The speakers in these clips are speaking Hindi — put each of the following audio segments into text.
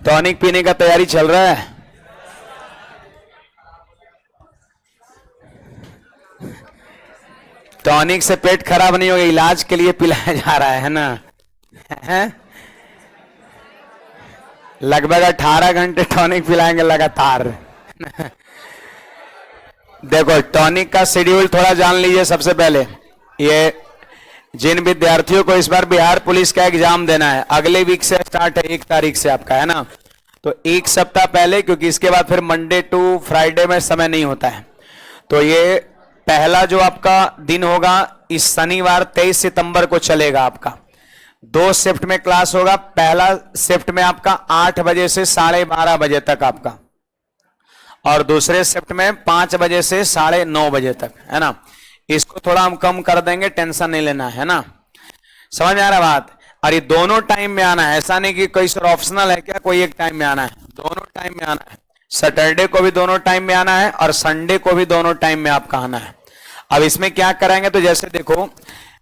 टॉनिक पीने का तैयारी चल रहा है। टॉनिक से पेट खराब नहीं होगा, इलाज के लिए पिलाया जा रहा है ना। है? लगभग 18 घंटे टॉनिक पिलाएंगे लगातार। देखो टॉनिक का शेड्यूल थोड़ा जान लीजिए। सबसे पहले ये जिन विद्यार्थियों को इस बार बिहार पुलिस का एग्जाम देना है, अगले वीक से स्टार्ट है, 1 तारीख से आपका, है ना। तो 1 सप्ताह पहले, क्योंकि इसके बाद फिर मंडे टू फ्राइडे में समय नहीं होता है। तो ये पहला जो आपका दिन होगा इस शनिवार 23 सितंबर को चलेगा आपका। 2 शिफ्ट में क्लास होगा। पहला शिफ्ट में आपका 8 बजे से 12:30 बजे तक आपका, और दूसरे शिफ्ट में 5 बजे से 9:30 बजे तक, है ना। इसको थोड़ा हम कम कर देंगे, टेंशन नहीं लेना है ना। समझ में आ रहा बात। और ये दोनों टाइम में आना है, ऐसा नहीं कि कोई सर ऑप्शनल है क्या, कोई एक टाइम में आना है, दोनों टाइम में आना है। सैटरडे को भी दोनों टाइम में आना है और संडे को भी दोनों टाइम में आपका आना है। अब इसमें क्या करेंगे, तो जैसे देखो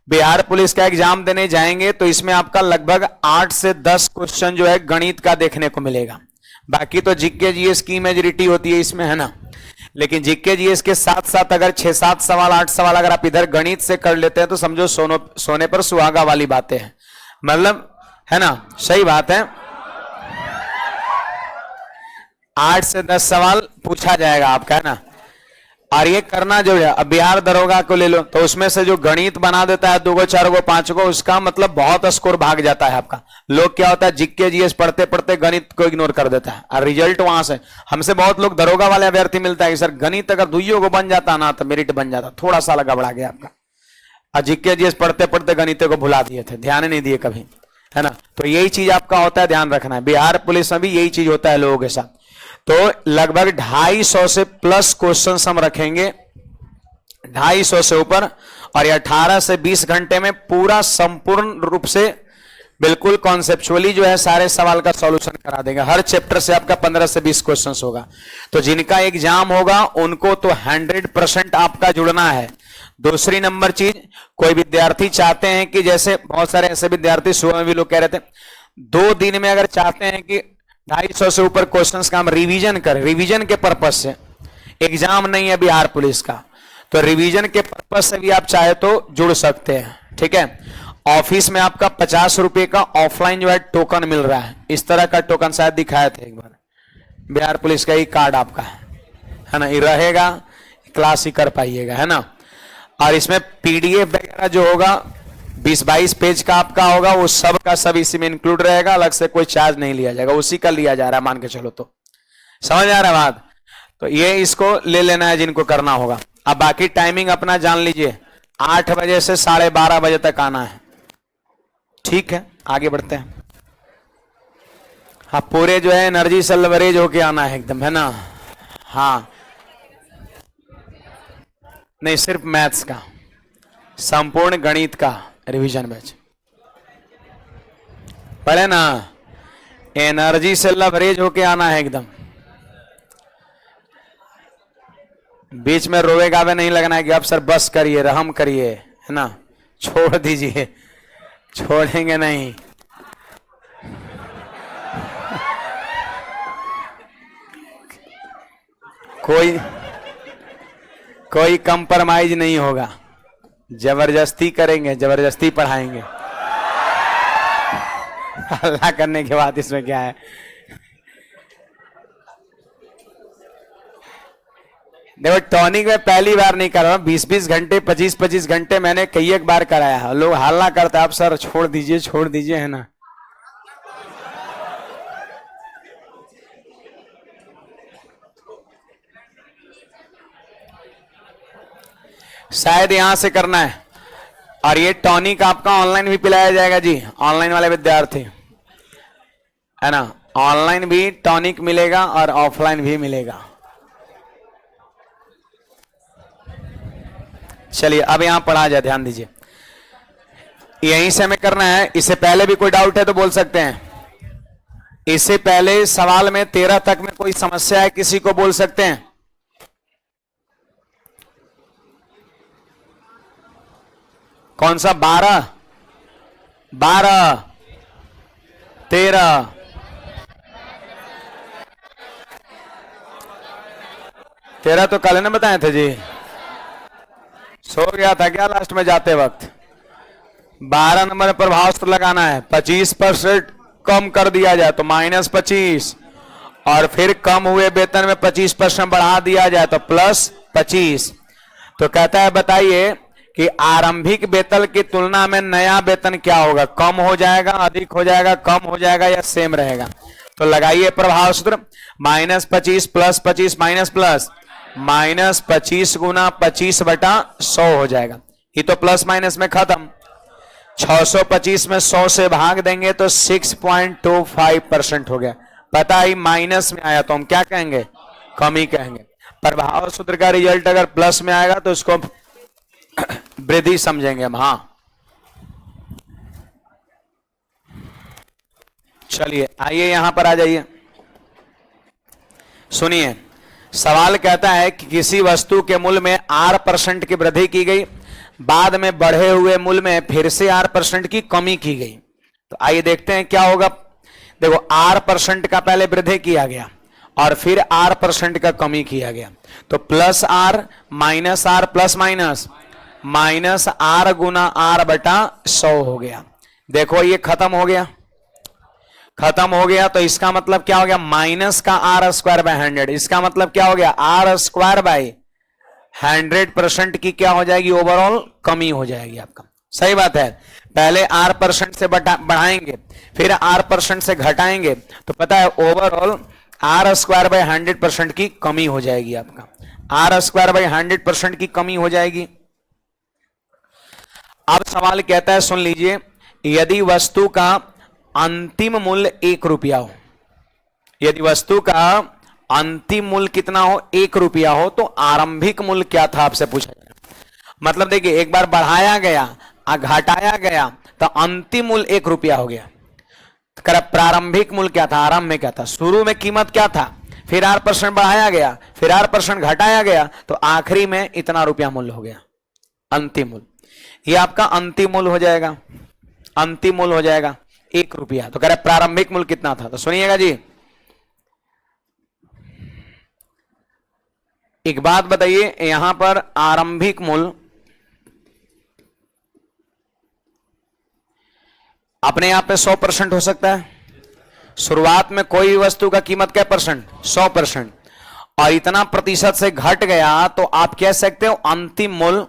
बिहार पुलिस का एग्जाम देने जाएंगे तो इसमें आपका लगभग 8 से 10 क्वेश्चन जो है गणित का देखने को मिलेगा। बाकी तो जीके जीएस की मेजॉरिटी होती है इसमें, है ना। लेकिन जीके जीएस के साथ साथ अगर 6-7 सवाल 8 सवाल अगर आप इधर गणित से कर लेते हैं तो समझो सोने पर सुहागा वाली बातें हैं, मतलब, है ना। सही बात है। 8 से 10 सवाल पूछा जाएगा आपका, है ना। और ये करना जो है, अब बिहार दरोगा को ले लो तो उसमें से जो गणित बना देता है 2 को 4 को 5 को, उसका मतलब बहुत स्कोर भाग जाता है आपका। लोग क्या होता है जीके जीएस पढ़ते पढ़ते गणित को इग्नोर कर देता है और रिजल्ट वहां से। हमसे बहुत लोग दरोगा वाले अभ्यर्थी मिलता है कि सर गणित अगर 2 को बन जाता ना तो मेरिट बन जाता, थोड़ा सा लगा बढ़ा गया आपका। और जीके जीएस पढ़ते पढ़ते गणित को भुला दिए थे, ध्यान नहीं दिए कभी, है ना। तो यही चीज आपका होता है, ध्यान रखना है। बिहार पुलिस में भी यही चीज होता है लोगों के साथ। तो लगभग 250 से प्लस क्वेश्चन हम रखेंगे, 250 से ऊपर। और ये 18 से 20 घंटे में पूरा संपूर्ण रूप से बिल्कुल कॉन्सेप्चुअली जो है सारे सवाल का सॉल्यूशन करा देंगे। हर चैप्टर से आपका 15 से 20 क्वेश्चन होगा। तो जिनका एग्जाम होगा उनको तो 100% आपका जुड़ना है। दूसरी नंबर चीज, कोई विद्यार्थी चाहते हैं कि जैसे बहुत सारे ऐसे विद्यार्थी सुबह में भी लोग कह रहे थे 2 दिन में अगर चाहते हैं कि 250 से ऊपर क्वेश्चंस का हम रिवीजन करें, रिवीजन के पर्पस से, एग्जाम नहीं है बिहार पुलिस का, तो रिवीजन के पर्पस से भी आप चाहे तो जुड़ सकते हैं, ठीक है। ऑफिस में आपका 50 रुपए का ऑफलाइन जो है टोकन मिल रहा है। इस तरह का टोकन शायद दिखाए थे एक बार, बिहार पुलिस का ही कार्ड आपका है ना, ये रहेगा, क्लास ही कर पाइएगा, है ना। और इसमें पीडीएफ वगैरह जो होगा 20-22 पेज का आपका होगा, वो सब का सब इसी में इंक्लूड रहेगा, अलग से कोई चार्ज नहीं लिया जाएगा, उसी का लिया जा रहा है मान के चलो। तो समझ आ रहा है बात। तो ये इसको ले लेना है जिनको करना होगा। अब बाकी टाइमिंग अपना जान लीजिए, 8 बजे से 12:30 बजे तक आना है, ठीक है। आगे बढ़ते हैं। हाँ, पूरे जो है एनर्जी से लवरेज होके आना है एकदम, है ना। हाँ, नहीं सिर्फ मैथ्स का, संपूर्ण गणित का रिवीजन बैच पढ़े ना। एनर्जी से लवरेज होके आना है एकदम। बीच में रोवे गावे नहीं लगना है कि अब सर बस करिए, रहम करिए, है ना, छोड़ दीजिए, छोड़ेंगे नहीं। कोई कंप्रोमाइज नहीं होगा, जबरदस्ती करेंगे, जबरदस्ती पढ़ाएंगे। हल्ला करने के बाद इसमें क्या है। देखो टॉनिक में पहली बार नहीं कर रहा हूं, 20-20 घंटे 25-25 घंटे मैंने कई एक बार कराया है। लोग हल्ला करते हैं आप सर छोड़ दीजिए, छोड़ दीजिए, है ना। शायद यहां से करना है। और ये टॉनिक आपका ऑनलाइन भी पिलाया जाएगा जी, ऑनलाइन वाले विद्यार्थी, है ना। ऑनलाइन भी टॉनिक मिलेगा और ऑफलाइन भी मिलेगा। चलिए अब यहां पढ़ा जाए, ध्यान दीजिए, यहीं से हमें करना है। इससे पहले भी कोई डाउट है तो बोल सकते हैं। इससे पहले सवाल में 13 तक में कोई समस्या है किसी को, बोल सकते हैं। कौन सा 12, 13, 13 तो कल ने बताए थे जी। सो गया था क्या लास्ट में जाते वक्त? 12 नंबर पर प्रभाव सूत्र लगाना है। 25% कम कर दिया जाए तो -25, और फिर कम हुए वेतन में 25% बढ़ा दिया जाए तो +25। तो कहता है बताइए कि आरंभिक वेतन की तुलना में नया वेतन क्या होगा? कम हो जाएगा, अधिक हो जाएगा, कम हो जाएगा या सेम रहेगा? तो लगाइए प्रभाव सूत्र। -25 + 25 -+ -25 गुना 25/100 हो जाएगा। ये तो प्लस माइनस में खत्म। 625 में 100 से भाग देंगे तो 6.25% हो गया। पता ही माइनस में आया तो हम क्या कहेंगे? कमी कहेंगे। प्रभाव सूत्र का रिजल्ट अगर प्लस में आएगा तो इसको वृद्धि समझेंगे हम। हाँ चलिए आइए यहां पर आ जाइए, सुनिए। सवाल कहता है कि किसी वस्तु के मूल्य में R% की वृद्धि की गई, बाद में बढ़े हुए मूल्य में फिर से R% की कमी की गई। तो आइए देखते हैं क्या होगा। देखो R% का पहले वृद्धि किया गया और फिर R% का कमी किया गया, तो +R -R plus minus -R गुना R/100 हो गया। देखो ये खत्म हो गया, खत्म हो गया। तो इसका मतलब क्या हो गया? माइनस का R²/100। इसका मतलब क्या हो गया? R²/100% की क्या हो जाएगी? ओवरऑल कमी हो जाएगी आपका। सही बात है। पहले R% से बढ़ाएंगे, फिर R% से घटाएंगे, तो पता है ओवरऑल R²/100% की कमी हो जाएगी आपका। R²/100% की कमी हो जाएगी। अब सवाल कहता है, सुन लीजिए, यदि वस्तु का अंतिम मूल्य 1 रुपया हो, यदि वस्तु का अंतिम मूल्य कितना हो? 1 रुपया हो, तो आरंभिक मूल्य क्या था आपसे पूछा गया। मतलब देखिए एक बार बढ़ाया गया, घटाया गया, तो अंतिम मूल्य 1 रुपया हो गया। तो प्रारंभिक मूल्य क्या था? आरंभ में क्या था? शुरू में कीमत क्या था? फिर R% बढ़ाया गया, फिर R% घटाया गया, तो आखिरी में इतना रुपया मूल्य हो गया, अंतिम मूल्य। ये आपका अंतिम मूल्य हो जाएगा, अंतिम मूल्य हो जाएगा 1 रुपया। तो कह रहे प्रारंभिक मूल्य कितना था? तो सुनिएगा जी, एक बात बताइए, यहां पर आरंभिक मूल्य अपने आप पे 100% हो सकता है। शुरुआत में कोई वस्तु का कीमत क्या परसेंट? 100%। और इतना प्रतिशत से घट गया तो आप कह सकते हो अंतिम मूल्य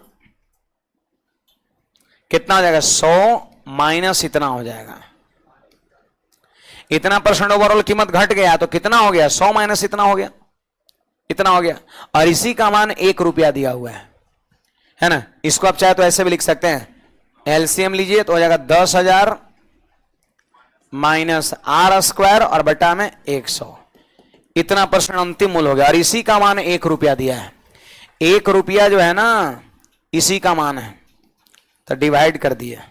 कितना हो जाएगा? 100 माइनस इतना हो जाएगा। इतना % ओवरऑल कीमत घट गया तो कितना हो गया? 100 माइनस इतना हो गया, इतना हो गया। और इसी का मान 1 रुपया दिया हुआ है ना। इसको आप चाहे तो ऐसे भी लिख सकते हैं, एलसीएम लीजिए तो हो जाएगा 10,000 माइनस R² और बटा में 100। इतना % अंतिम मूल्य हो गया और इसी का मान 1 रुपया दिया है। 1 रुपया जो है ना, इसी का मान है, तो डिवाइड कर दिया।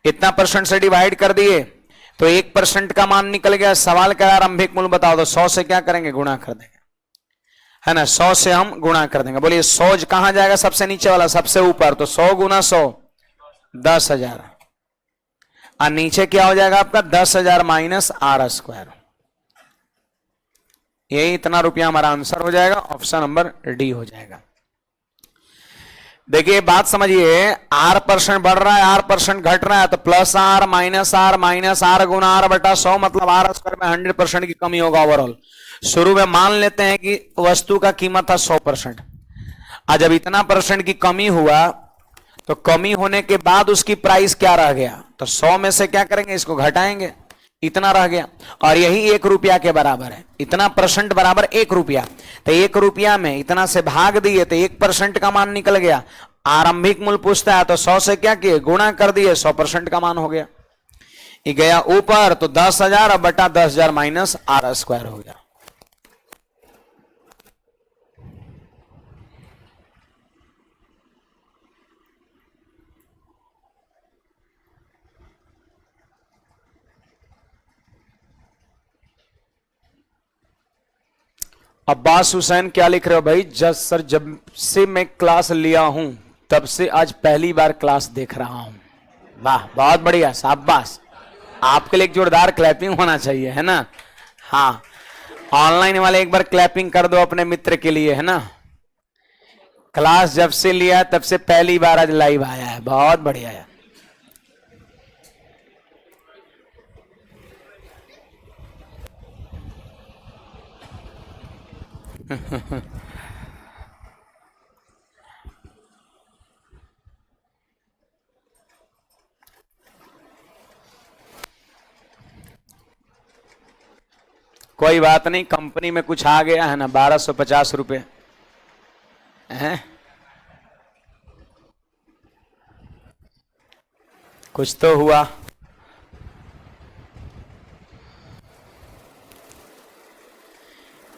इतना % से डिवाइड कर दिए तो 1% का मान निकल गया। सवाल का आरंभिक मूल्य बताओ, तो 100 से क्या करेंगे? गुणा कर देंगे, है ना। 100 से हम गुणा कर देंगे। बोलिए 100 कहां जाएगा? सबसे नीचे वाला, सबसे ऊपर। तो 100 गुना 100 10,000, और नीचे क्या हो जाएगा आपका? 10,000 माइनस R²। यही इतना रुपया हमारा आंसर हो जाएगा। ऑप्शन नंबर डी हो जाएगा। देखिए बात समझिए, R% बढ़ रहा है, R% घट रहा है, तो +R माइनस R गुना R/100, मतलब R²/100% की कमी होगा ओवरऑल। शुरू में मान लेते हैं कि वस्तु का कीमत था 100%। आज जब इतना % की कमी हुआ तो कमी होने के बाद उसकी प्राइस क्या रह गया? तो 100 में से क्या करेंगे? इसको घटाएंगे, इतना रह गया। और यही 1 रुपया के बराबर है। इतना % बराबर 1 रुपया। तो 1 रुपया में इतना से भाग दिए तो 1% का मान निकल गया। आरंभिक मूल्य पूछता है तो 100 से क्या किए? गुणा कर दिए, 100% का मान हो गया। ये गया ऊपर तो 10,000 और बटा 10,000 माइनस R² हो गया। अब्बास हुसैन क्या लिख रहे हो भाई? जज सर, जब से मैं क्लास लिया हूं तब से आज पहली बार क्लास देख रहा हूं। वाह, बहुत बढ़िया, शाबाश। आपके लिए एक जोरदार क्लैपिंग होना चाहिए, है ना। हाँ ऑनलाइन वाले एक बार क्लैपिंग कर दो अपने मित्र के लिए, है ना। क्लास जब से लिया तब से पहली बार आज लाइव आया है, बहुत बढ़िया है। कोई बात नहीं, कंपनी में कुछ आ गया है ना, 1250 रुपये है, कुछ तो हुआ।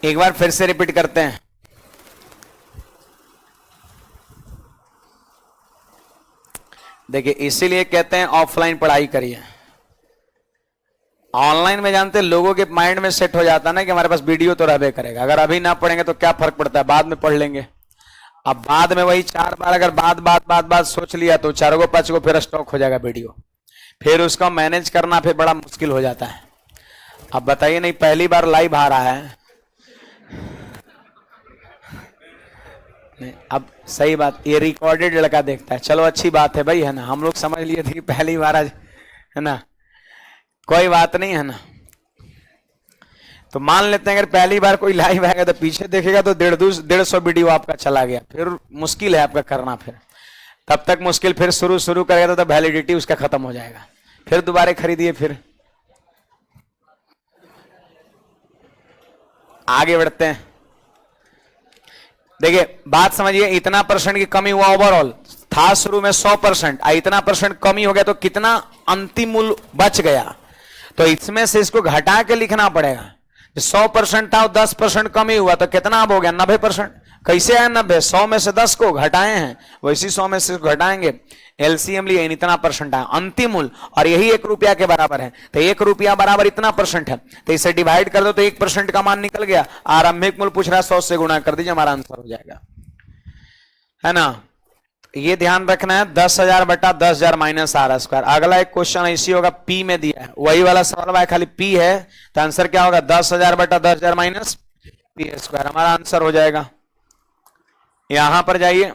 एक बार फिर से रिपीट करते हैं। देखिए इसीलिए कहते हैं ऑफलाइन पढ़ाई करिए। ऑनलाइन में जानते हैं लोगों के माइंड में सेट हो जाता है ना कि हमारे पास वीडियो तो रहबे करेगा, अगर अभी ना पढ़ेंगे तो क्या फर्क पड़ता है, बाद में पढ़ लेंगे। अब बाद में वही 4 बार अगर बात सोच लिया तो 4 को 5 को फिर स्टॉक हो जाएगा वीडियो, फिर उसका मैनेज करना फिर बड़ा मुश्किल हो जाता है। अब बताइए, नहीं पहली बार लाइव आ रहा है, नहीं अब सही बात, ये रिकॉर्डेड लड़का देखता है, चलो अच्छी बात है भाई, है ना। हम लोग समझ लिए थे पहली बार आज, है ना, कोई बात नहीं, है ना। तो मान लेते हैं अगर पहली बार कोई लाइव आएगा तो पीछे देखेगा तो 150 वीडियो आपका चला गया, फिर मुश्किल है आपका करना, फिर तब तक मुश्किल, फिर शुरू करेगा तो वैलिडिटी उसका खत्म हो जाएगा, फिर दोबारा खरीदिए, फिर आगे बढ़ते हैं। देखिए बात समझिए, इतना परसेंट की कमी हुआ, ओवरऑल था शुरू में 100%, इतना परसेंट कमी हो गया तो कितना अंतिम मूल्य बच गया, तो इसमें से इसको घटा के लिखना पड़ेगा। 100% था, 10% कमी हुआ तो कितना अब हो गया 90%। कैसे है 90? 100 में से 10 को घटाए हैं, वैसी 100 में से घटाएंगे, एलसीएम लिए इतना परसेंट है अंतिम मूल्य, और यही 1 रुपया के बराबर है, तो 1 रुपया बराबर इतना परसेंट है, तो इसे डिवाइड कर दो तो 1% का मान निकल गया। आरंभिक मूल्य पूछ रहा है, 100 से गुणा कर दीजिए, हमारा आंसर हो जाएगा, है ना। ये ध्यान रखना है, 10,000 बटा 10,000 माइनस आर स्क्वायर। अगला एक क्वेश्चन ऐसी होगा, पी में दिया है, वही वाला सवाल है, खाली पी है, तो आंसर क्या होगा, 10,000 बटा 10,000 माइनस पी स्क्वायर, हमारा आंसर हो जाएगा। यहां पर जाइए,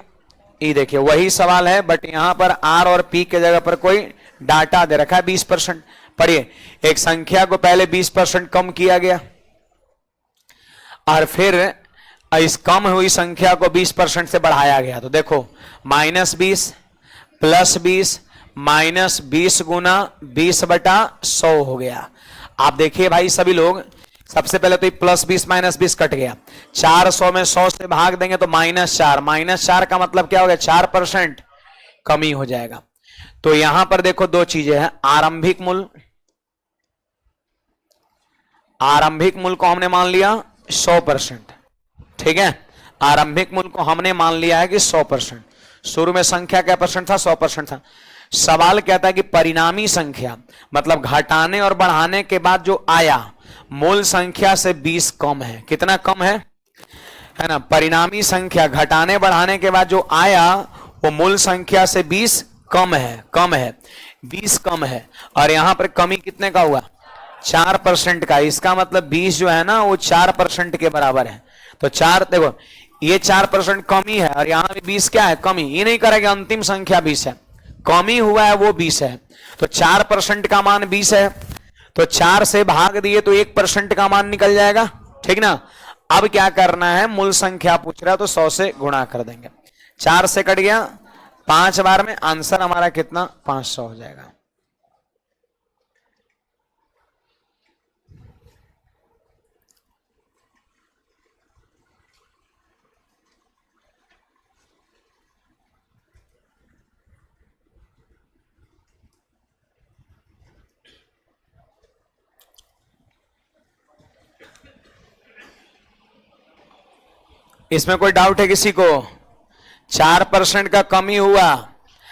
ये देखिए वही सवाल है, बट यहां पर आर और पी के जगह पर कोई डाटा दे रखा है 20%। पढ़िए, एक संख्या को पहले 20% कम किया गया और फिर इस कम हुई संख्या को 20% से बढ़ाया गया, तो देखो -20 + 20 -20 गुना 20 बटा 100 हो गया। आप देखिए भाई सभी लोग, सबसे पहले तो ये +20 -20 कट गया, 400 में 100 से भाग देंगे तो -4, -4 का मतलब क्या हो गया, 4% कमी हो जाएगा। तो यहां पर देखो दो चीजें हैं, आरंभिक मूल्य को हमने मान लिया 100%, ठीक है, आरंभिक मूल्य को हमने मान लिया है कि 100%। शुरू में संख्या क्या परसेंट था, 100% था। सवाल कहता है कि परिणामी संख्या, मतलब घटाने और बढ़ाने के बाद जो आया, मूल संख्या से 20 कम है, कितना कम है ना। परिणामी संख्या घटाने बढ़ाने के बाद जो आया वो मूल संख्या से 20 कम है, 20 कम है, और यहां पर कमी कितने का हुआ, 4% का। इसका मतलब 20 जो है ना वो 4% के बराबर है, तो 4, देखो ये 4% कमी है और यहां भी 20 क्या है, कमी। ये नहीं करेगा अंतिम संख्या 20 है, कमी हुआ है वो 20 है, तो 4% का मान 20 है, तो 4 से भाग दिए तो 1% का मान निकल जाएगा, ठीक ना। अब क्या करना है, मूल संख्या पूछ रहा है तो 100 से गुणा कर देंगे, 4 से कट गया, 5 बार में आंसर हमारा कितना, 500 हो जाएगा। इसमें कोई डाउट है किसी को? 4% का कमी हुआ,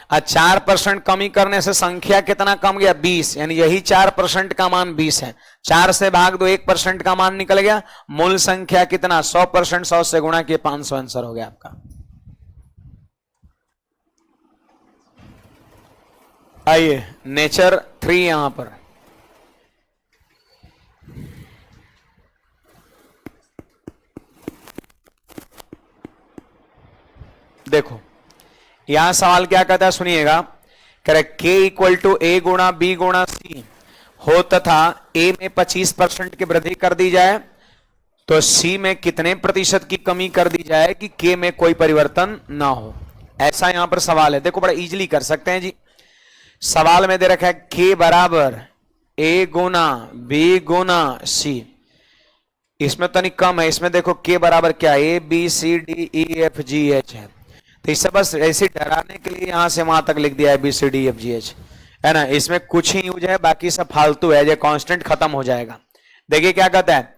और 4% कमी करने से संख्या कितना कम गया, 20, यानी यही 4% का मान 20 है। 4 से भाग दो, 1% का मान निकल गया, मूल संख्या कितना, 100%, 100 से गुणा किए 500 आंसर हो गया आपका। आइए नेचर 3 यहां पर देखो यहां सवाल क्या कहता है, सुनिएगा। कह रहे के इक्वल टू ए गुणा बी गुणा सी हो तथा ए में 25% की वृद्धि कर दी जाए तो सी में कितने प्रतिशत की कमी कर दी जाए कि के में कोई परिवर्तन ना हो। ऐसा यहां पर सवाल है। देखो बड़ा इजीली कर सकते हैं जी। सवाल में दे रखा है के बराबर ए गुना बी गुना सी, इसमें तो नहीं कम है, इसमें देखो के बराबर क्या A B C D E F G H है, तो इसे बस ऐसे डराने के लिए यहां से वहां तक लिख दिया है B C D F G H, है ना। इसमें कुछ ही यूज है, बाकी सब फालतू है, जो कांस्टेंट खत्म हो जाएगा। देखिए क्या कहता है,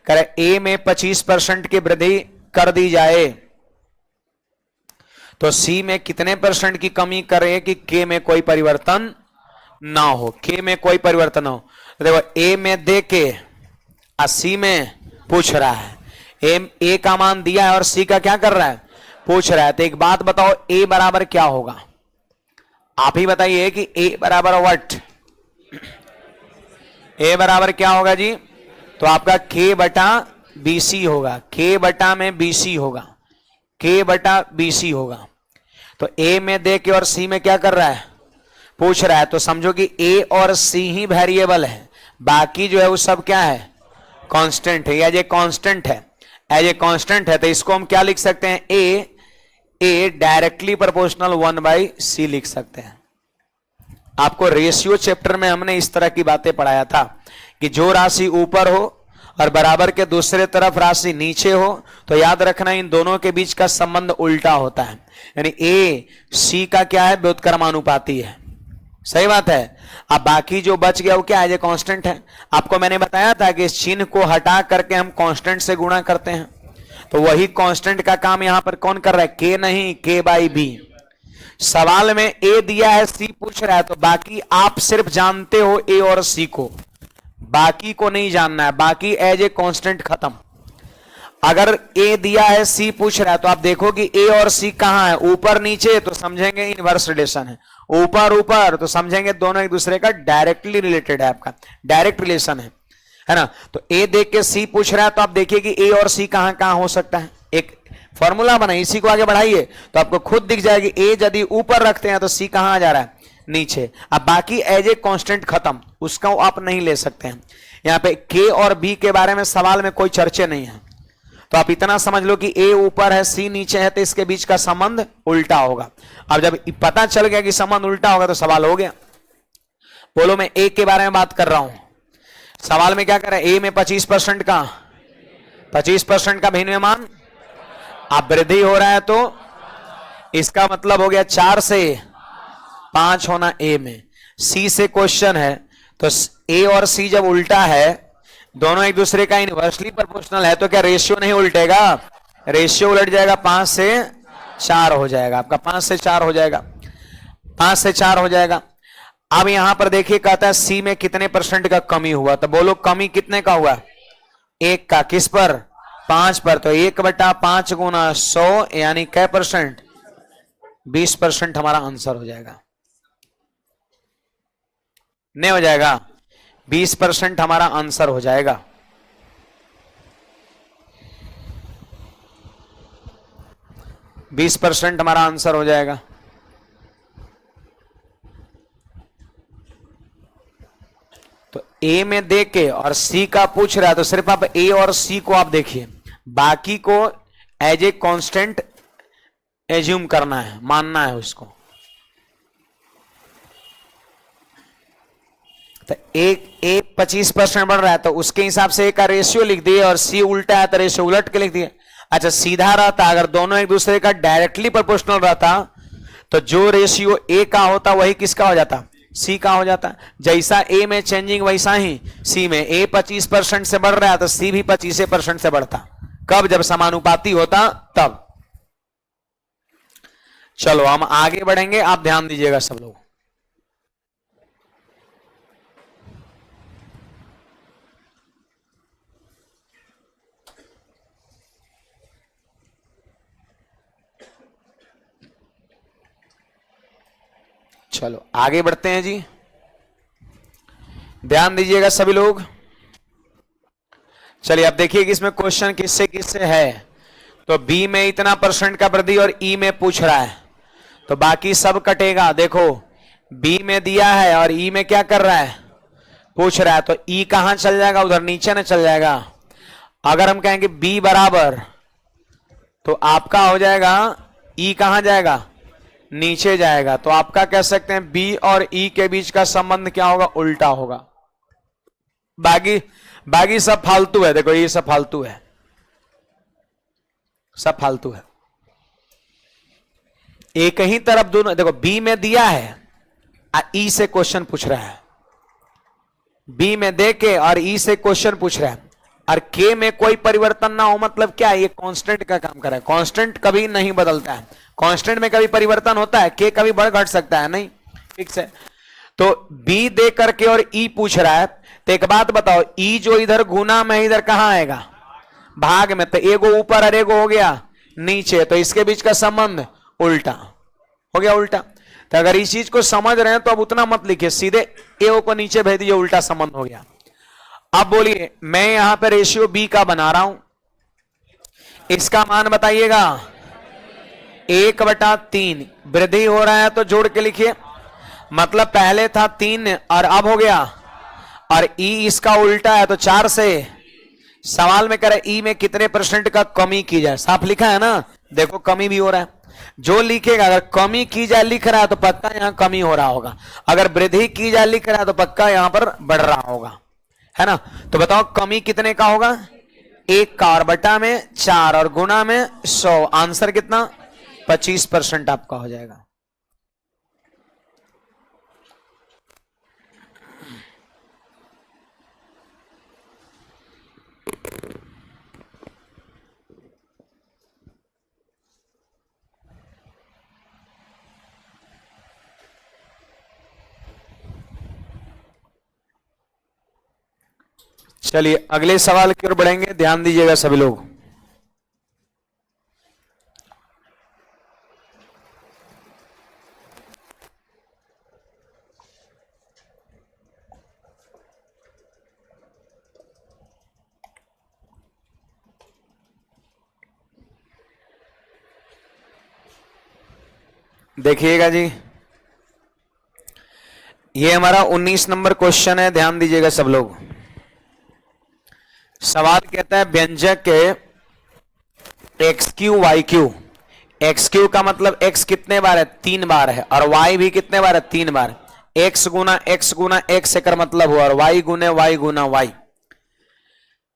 कह रहे ए में 25% की वृद्धि कर दी जाए तो सी में कितने परसेंट की कमी करे कि के में कोई परिवर्तन ना हो, के में कोई परिवर्तन हो। तो देखो ए में दे के सी में पूछ रहा है, ए का मान दिया है और सी का क्या कर रहा है, पूछ रहा है। तो एक बात बताओ, ए बराबर क्या होगा, आप ही बताइए कि ए बराबर व्हाट, ए बराबर क्या होगा जी। तो आपका के बटा बीसी होगा, के बटा में बीसी होगा, के बटा बीसी होगा। तो ए में दे के और सी में क्या कर रहा है, पूछ रहा है। तो समझो कि ए और सी ही वेरिएबल है, बाकी जो है वो सब क्या है, कांस्टेंट है। एज ए कांस्टेंट है, एज ए कांस्टेंट है। तो इसको हम क्या लिख सकते हैं, ए डायरेक्टली प्रोपोर्शनल 1/c लिख सकते हैं। आपको रेशियो चैप्टर में हमने इस तरह की बातें पढ़ाया था कि जो राशि ऊपर हो और बराबर के दूसरे तरफ राशि नीचे हो तो याद रखना इन दोनों के बीच का संबंध उल्टा होता है, यानी ए सी का क्या है, व्युत्क्रमानुपाती है। सही बात है। अब बाकी जो बच गया वो क्या है, ये कांस्टेंट है। आपको मैंने बताया था कि इस चिन्ह को हटा करके हम कांस्टेंट से गुणा करते हैं, तो वही कांस्टेंट का काम यहां पर कौन कर रहा है, के नहीं, के बाई बी। सवाल में ए दिया है, सी पूछ रहा है, तो बाकी आप सिर्फ जानते हो ए और सी को, बाकी को नहीं जानना है, बाकी एज ए कांस्टेंट खत्म। अगर ए दिया है सी पूछ रहा है तो आप देखो कि ए और सी कहां है, ऊपर नीचे, तो समझेंगे इनवर्स रिलेशन है, ऊपर ऊपर तो समझेंगे दोनों एक दूसरे का डायरेक्टली रिलेटेड है, आपका डायरेक्ट रिलेशन है ना। तो ए देख के सी पूछ रहा है तो आप देखिए कि ए और सी कहां कहां हो सकता है। एक फॉर्मूला बनाइए, इसी को आगे बढ़ाइए तो आपको खुद दिख जाएगी, ए यदि ऊपर रखते हैं तो सी कहां आ जा रहा है, नीचे। अब बाकी एज ए कांस्टेंट खत्म, उसका आप नहीं ले सकते हैं। यहां पे के और बी के बारे में सवाल में कोई चर्चा नहीं है, तो आप इतना समझ लो कि ए ऊपर है सी नीचे है, तो इसके बीच का संबंध उल्टा होगा। अब जब पता चल गया कि संबंध उल्टा होगा तो सवाल हो गया। बोलो, मैं ए के बारे में बात कर रहा हूं, सवाल में क्या कर रहा है, ए में 25% का 25% का भिन्न मान, अब वृद्धि हो रहा है तो इसका मतलब हो गया 4 से 5 होना ए में। सी से क्वेश्चन है, तो ए और सी जब उल्टा है, दोनों एक दूसरे का इनवर्सली प्रोपोर्शनल है, तो क्या रेशियो नहीं उल्टेगा, रेशियो उलट जाएगा, 5 से 4 हो जाएगा, आपका 5 से 4 हो जाएगा, 5 से 4 हो जाएगा। अब यहां पर देखिए कहता है सी में कितने परसेंट का कमी हुआ, तो बोलो कमी कितने का हुआ, 1 का, किस पर, 5 पर। तो 1/5 गुना 100 यानी कै परसेंट, 20% हमारा आंसर हो जाएगा, नहीं हो जाएगा, 20% हमारा आंसर हो जाएगा। बीस % हमारा आंसर हो जाएगा। तो ए में देके और सी का पूछ रहा है, तो सिर्फ आप ए और सी को आप देखिए, बाकी को एज ए कांस्टेंट एज्यूम करना है, मानना है उसको। तो ए 25% बढ़ रहा है तो उसके हिसाब से ए का रेशियो लिख दिए, और सी उल्टा है तो रेशियो उलट के लिख दिए। अच्छा, सीधा रहता, अगर दोनों एक दूसरे का डायरेक्टली प्रोपोर्शनल रहता तो जो रेशियो ए का होता वही किसका हो जाता, सी का हो जाता। जैसा ए में चेंजिंग वैसा ही सी में, ए 25% से बढ़ रहा है तो सी भी 25% से बढ़ता। कब, जब समानुपाती होता तब। चलो हम आगे बढ़ेंगे, आप ध्यान दीजिएगा सब लोग। चलो आगे बढ़ते हैं जी, ध्यान दीजिएगा सभी लोग। चलिए अब देखिए कि इसमें क्वेश्चन किससे किससे है। तो बी में इतना परसेंट का वृद्धि और ई में पूछ रहा है, तो बाकी सब कटेगा। देखो बी में दिया है और ई में क्या कर रहा है, पूछ रहा है, तो ई कहां चल जाएगा, उधर नीचे ना चल जाएगा। अगर हम कहेंगे बी बराबर, तो आपका हो जाएगा ई कहां जाएगा, नीचे जाएगा। तो आपका कह सकते हैं बी और ई के बीच का संबंध क्या होगा, उल्टा होगा। बाकी सब फालतू है। देखो ये सब फालतू है, सब फालतू है। एक ही तरफ दोनों, देखो बी में दिया है, ई से क्वेश्चन पूछ रहा है, बी में दे के और ई से क्वेश्चन पूछ रहा है, और के में कोई परिवर्तन ना हो, मतलब क्या, ये कांस्टेंट का काम कर रहा है। कांस्टेंट कभी नहीं बदलता है, कांस्टेंट में कभी परिवर्तन होता है, के कभी बढ़ घट सकता है नहीं, ठीक है। तो बी दे करके और ई पूछ रहा है, तो एक बात बताओ, ई जो इधर गुना में इधर कहां आएगा, भाग में, तो एगो ऊपर और एगो हो गया नीचे, तो इसके बीच का संबंध उल्टा हो गया, उल्टा। तो अगर इस चीज को समझ रहे हैं तो अब उतना मत लिखिए, सीधे ए को नीचे भेज दीजिए, उल्टा संबंध हो गया। अब बोलिए, मैं यहां पर रेशियो बी का बना रहा हूं, इसका मान बताइएगा 1/3, वृद्धि हो रहा है तो जोड़ के लिखिए, मतलब पहले था 3 और अब हो गया, और ई इसका उल्टा है तो 4 से। सवाल में कह रहा है ई में कितने परसेंट का कमी की जाए, साफ लिखा है ना, देखो कमी भी हो रहा है। जो लिखेगा, अगर कमी की जाए लिख रहा है तो पक्का यहां कमी हो रहा होगा, अगर वृद्धि की जाए लिख रहा है तो पक्का यहां पर बढ़ रहा होगा, है ना। तो बताओ कमी कितने का होगा, 1 का, और बटा में 4 और गुना में 100, आंसर कितना, 25% आपका हो जाएगा। चलिए अगले सवाल की ओर बढ़ेंगे, ध्यान दीजिएगा सभी लोग। देखिएगा जी, ये हमारा 19 नंबर क्वेश्चन है, ध्यान दीजिएगा सब लोग। सवाल कहता है व्यंजक के X cube Y cube, X cube का मतलब एक्स कितने बार है, 3 बार है, और वाई भी कितने बार है, 3 बार। एक्स गुना एक्स का मतलब हुआ, और वाई गुना वाई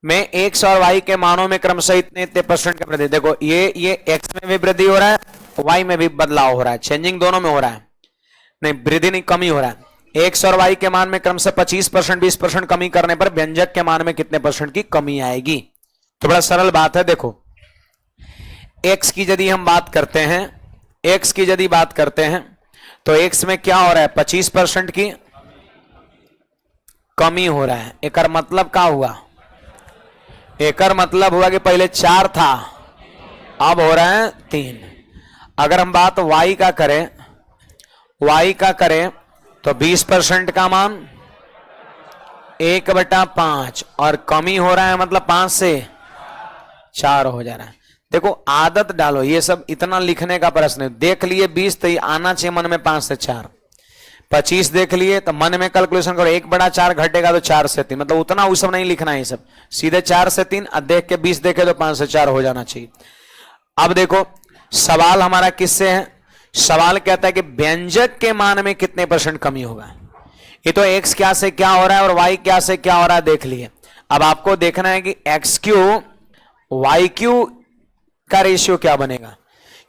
में एक्स और वाई के मानों में क्रमशः इतने इतने परसेंट का वृद्धि। देखो ये एक्स में भी वृद्धि हो रहा है, वाई में भी बदलाव हो रहा है, चेंजिंग दोनों में हो रहा है, नहीं वृद्धि नहीं कमी हो रहा है। एक्स और वाई के मान में क्रमशः 25% 20% कमी करने पर व्यंजक के मान में कितने परसेंट की कमी आएगी। तो बड़ा सरल बात है। देखो एक्स की यदि हम बात करते हैं, एक्स की यदि बात करते हैं तो एक्स में क्या हो रहा है, 25% की कमी हो रहा है। एक मतलब क्या हुआ, एक मतलब हुआ कि पहले 4 था, अब हो रहा है 3। अगर हम बात y का करें, y का करें तो 20% का मान 1/5, और कमी हो रहा है मतलब 5 से 4 हो जा रहा है। देखो आदत डालो, ये सब इतना लिखने का प्रश्न है। देख लिए 20 तो ये आना चाहिए मन में 5 से 4, 25 देख लिए तो मन में कैलकुलेशन करो, 1/4 घटेगा तो 4 से 3, मतलब उतना वो सब नहीं लिखना है, सब सीधे 4 से 3, देख के 20 देखे तो 5 से 4 हो जाना चाहिए। अब देखो सवाल हमारा किससे है, सवाल कहता है कि व्यंजक के मान में कितने परसेंट कमी होगा। ये तो x क्या से क्या हो रहा है और y क्या से क्या हो रहा है देख लिए। अब आपको देखना है कि एक्स क्यू वाई क्यू का रेशियो क्या बनेगा,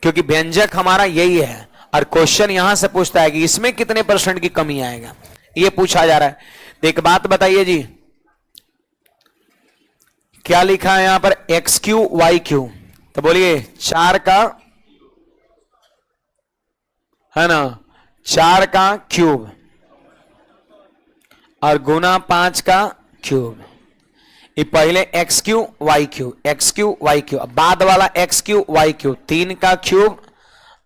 क्योंकि व्यंजक हमारा यही है और क्वेश्चन यहां से पूछता है कि इसमें कितने परसेंट की कमी आएगा, ये पूछा जा रहा है। तो एक बात बताइए जी, क्या लिखा है यहां पर, एक्स क्यू वाई क्यू, तो बोलिए 4 का है ना, 4 का क्यूब और गुना 5 का क्यूब। ये पहले X cube Y cube, X cube Y cube, बाद वाला एक्स क्यू वाई क्यू, 3 का क्यूब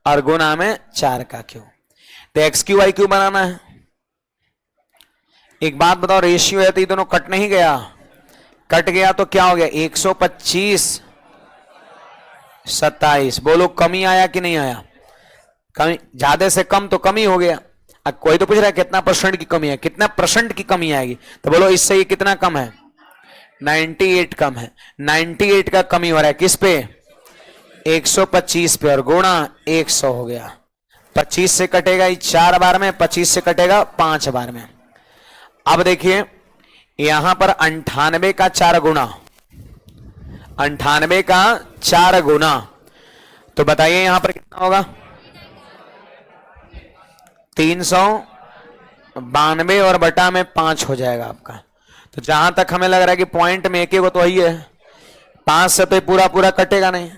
और गुना में 4 का क्यूब। तो एक्स क्यू वाई क्यू बनाना है। एक बात बताओ, रेशियो है तो ये दोनों कट नहीं गया, कट गया तो क्या हो गया, 125 27। बोलो कमी आया कि नहीं आया? कमी, ज्यादा से कम तो कमी हो गया। अब कोई तो पूछ रहा है कितना परसेंट की कमी है, कितना परसेंट की कमी आएगी, तो बोलो इससे ये कितना कम है? 98 कम है। 98 का कमी हो रहा है किस पे? 125 पे, और गुणा 100 हो गया। 25 से कटेगा 4 बार में, 25 से कटेगा 5 बार में। अब देखिए यहां पर 98 का 4 गुना, 98 का 4 गुना, तो बताइए यहां पर कितना होगा? 392 और बटा में 5 हो जाएगा आपका। तो जहां तक हमें लग रहा है कि पॉइंट में एक ही वो तो वही है, 5 से तो पूरा पूरा कटेगा नहीं,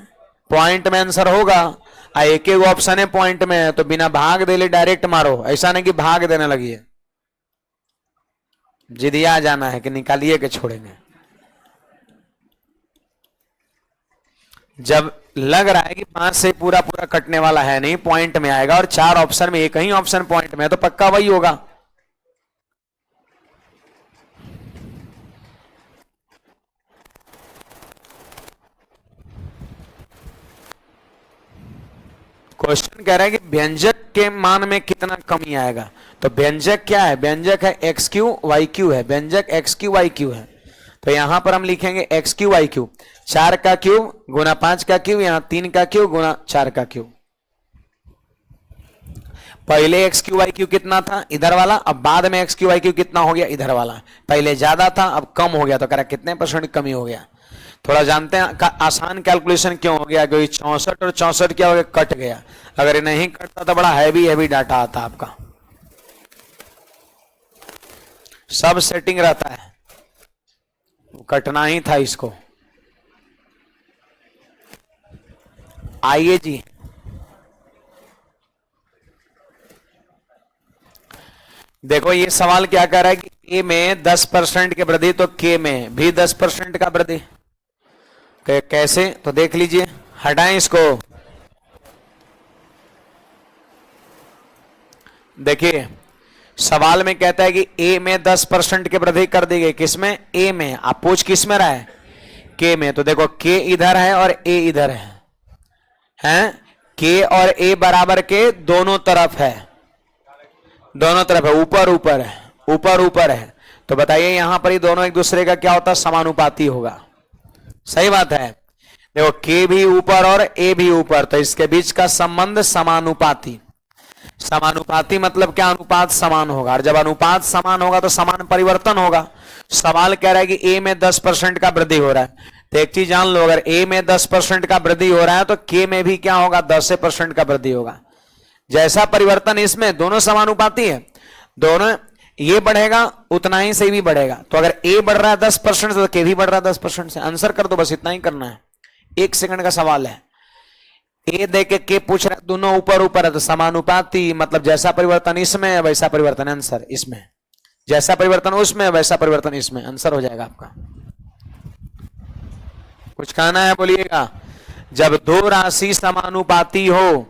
पॉइंट में आंसर होगा। एक एक ऑप्शन है पॉइंट में है, तो बिना भाग देले डायरेक्ट मारो, ऐसा नहीं कि भाग देने लगी है, जिदिया जाना है कि निकालिए के छोड़ेंगे। जब लग रहा है कि 5 से पूरा पूरा कटने वाला है नहीं, पॉइंट में आएगा, और 4 ऑप्शन में एक ही ऑप्शन पॉइंट में है, तो पक्का वही होगा। क्वेश्चन कह रहा है कि व्यंजक के मान में कितना कमी आएगा। तो व्यंजक क्या है? व्यंजक है एक्स क्यू वाई क्यू है, व्यंजक एक्स क्यू वाई क्यू है। तो यहां पर हम लिखेंगे एक्स क्यू वाई क्यू, 4 का क्यू गुना 5 का क्यू, यहां 3 का क्यू गुना 4 का क्यू। पहले एक्स क्यू वाई क्यू कितना था? इधर वाला। अब बाद में एक्स क्यू वाई क्यू कितना हो गया? इधर वाला। पहले ज्यादा था अब कम हो गया, तो कह रहा कितने परसेंट कमी हो गया। थोड़ा जानते हैं आसान कैलकुलेशन क्यों हो गया? क्योंकि 64 और 64 क्या हो गया? कट गया। अगर ये नहीं कटता तो बड़ा हैवी हैवी डाटा आता आपका, सब सेटिंग रहता है, कटना ही था इसको। आइए जी, देखो ये सवाल क्या कर रहा है कि ए में 10% की वृद्धि, तो के में भी 10% का वृद्धि। कैसे? तो देख लीजिए, हटाएं इसको। देखिए सवाल में कहता है कि ए में 10% की वृद्धि कर दी गई, किसमें? ए में। आप पूछ किस में रहा है? के में। तो देखो के इधर है और ए इधर है, के और ए बराबर के दोनों तरफ है, दोनों तरफ है, ऊपर ऊपर है, ऊपर ऊपर है। तो बताइए यहां पर ये दोनों एक दूसरे का क्या होता है? समानुपाती होगा। सही बात है। देखो के भी ऊपर और ए भी ऊपर, तो इसके बीच का संबंध समानुपाती। समानुपाती मतलब क्या? अनुपात समान होगा, और जब अनुपात समान होगा तो समान परिवर्तन होगा। सवाल कह रहा है कि ए में 10% का वृद्धि हो रहा है, तो एक चीज जान लो, अगर ए में 10% का वृद्धि हो रहा है तो के में भी क्या होगा? 10% का वृद्धि होगा। जैसा परिवर्तन इसमें, दोनों समानुपाती है, दोनों ये बढ़ेगा उतना ही से भी बढ़ेगा। तो अगर ए बढ़ रहा है 10% से, तो के भी बढ़ रहा है 10% से। आंसर कर दो, बस इतना ही करना है, 1 सेकंड का सवाल है। ए दे के पूछ रहा है, दोनों ऊपर ऊपर है तो समानुपाती, मतलब जैसा परिवर्तन इसमें है वैसा परिवर्तन आंसर इसमें, जैसा परिवर्तन उसमें वैसा परिवर्तन इसमें, आंसर हो जाएगा आपका। कुछ कहना है बोलिएगा। जब दो राशि समानुपाती हो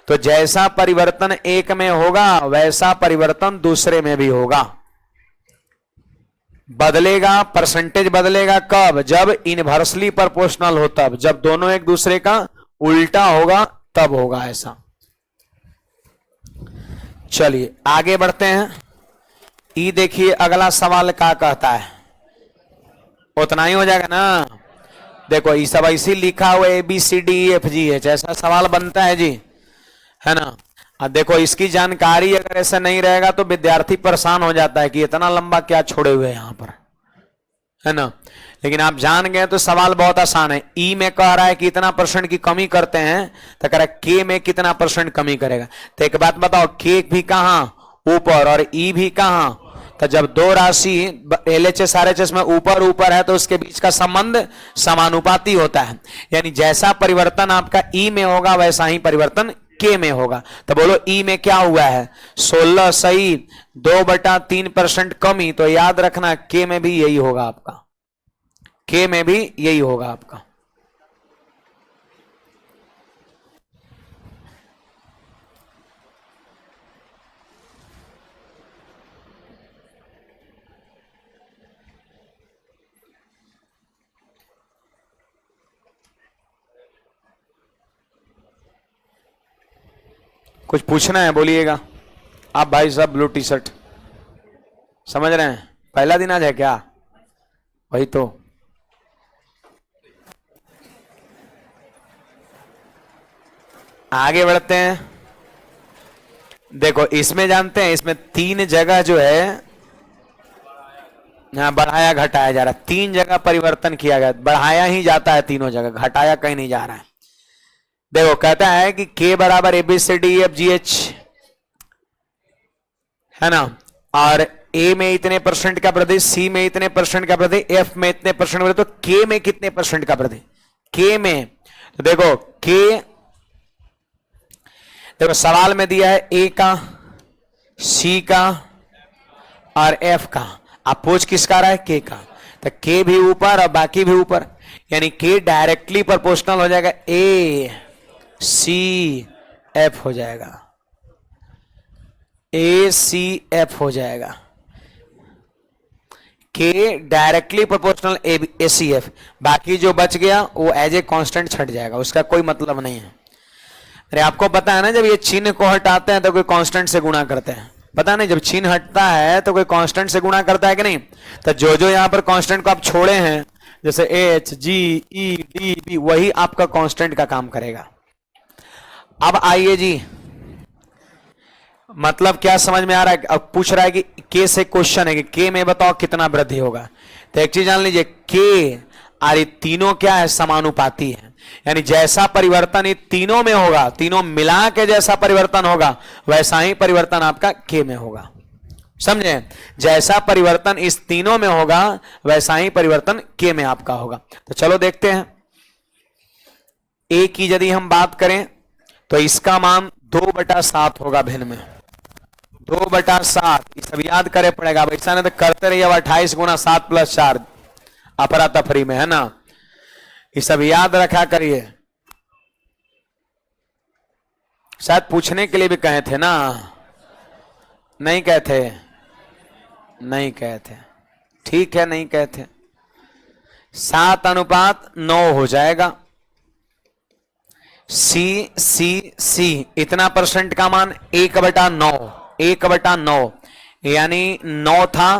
तो जैसा परिवर्तन एक में होगा वैसा परिवर्तन दूसरे में भी होगा। बदलेगा, परसेंटेज बदलेगा कब? जब इनवर्सली प्रोपोर्शनल हो, तब। जब दोनों एक दूसरे का उल्टा होगा तब होगा ऐसा। चलिए आगे बढ़ते हैं। ई देखिए अगला सवाल क्या कहता है, उतना ही हो जाएगा ना। देखो ये सब ऐसी लिखा हुआ A B C D E F G H, ऐसा सवाल बनता है जी, है ना। अब देखो इसकी जानकारी अगर ऐसा नहीं रहेगा तो विद्यार्थी परेशान हो जाता है कि इतना लंबा क्या छोड़े हुए यहां पर, है ना। लेकिन आप जान गए तो सवाल बहुत आसान है। ई में कह रहा है कि इतना परसेंट की कमी करते हैं, तो कह रहा है के में कितना परसेंट कमी करेगा। तो एक बात बताओ, के भी कहां? ऊपर, और ई भी कहां? तो जब दो राशि एलएचएस आरएचएस में ऊपर ऊपर है तो उसके बीच का संबंध समानुपाती होता है। यानी जैसा परिवर्तन आपका ई में होगा वैसा ही परिवर्तन के में होगा। तो बोलो ई में क्या हुआ है? 16 सही, 2/3% कमी। तो याद रखना के में भी यही होगा आपका, के में भी यही होगा आपका। कुछ पूछना है बोलिएगा। आप भाई साहब ब्लू टी शर्ट समझ रहे हैं, पहला दिन आज है क्या? वही तो। आगे बढ़ते हैं। देखो इसमें जानते हैं, इसमें 3 जगह जो है यहाँ बढ़ाया घटाया जा रहा है, 3 जगह परिवर्तन किया गया, बढ़ाया ही जाता है तीनों जगह, घटाया कहीं नहीं जा रहा है। देखो कहता है कि k बराबर ABCDEFGH है ना, और A में इतने परसेंट का वृद्धि, C में इतने परसेंट का वृद्धि, F में इतने परसेंट वृद्धि, तो K में कितने परसेंट का वृद्धि? K में तो देखो K, देखो सवाल में दिया है A का, C का और F का, आप पूछ किसका रहा है? K का। तो K भी ऊपर और बाकी भी ऊपर, यानी K डायरेक्टली प्रोपोर्शनल हो जाएगा A C F हो जाएगा, A C F हो जाएगा। K directly proportional A C F, बाकी जो बच गया वो एज ए कांस्टेंट छट जाएगा, उसका कोई मतलब नहीं है। अरे आपको पता है ना, जब ये चिन्ह को हटाते हैं तो कोई कांस्टेंट से गुणा करते हैं, पता नहीं जब चिन्ह हटता है तो कोई कांस्टेंट से गुणा करता है कि नहीं? तो जो जो यहां पर कांस्टेंट को आप छोड़े हैं, जैसे H G E D B, वही आपका कांस्टेंट का काम करेगा। अब आइए जी, मतलब क्या समझ में आ रहा है? अब पूछ रहा है कि K से क्वेश्चन है कि K में बताओ कितना वृद्धि होगा। तो एक चीज जान लीजिए, K और ये तीनों क्या है? समानुपाती है, यानी जैसा परिवर्तन ये तीनों में होगा, तीनों मिला के जैसा परिवर्तन होगा वैसा ही परिवर्तन आपका K में होगा। समझे? जैसा परिवर्तन इस तीनों में होगा वैसा ही परिवर्तन K में आपका होगा। तो चलो देखते हैं। A की यदि हम बात करें तो इसका मान 2/7 होगा भिन्न में, 2/7। ये सब याद करे पड़ेगा, ऐसा नहीं तो करते रहिए। 28 गुना 7 + 4 अफरा तफरी में, है ना? ये सब याद रखा करिए, शायद पूछने के लिए भी कहे थे ना? नहीं कहते? नहीं कहते, ठीक है, नहीं कहते। 7:9 हो जाएगा। C इतना परसेंट का मान 1/9, 1/9 यानी 9 था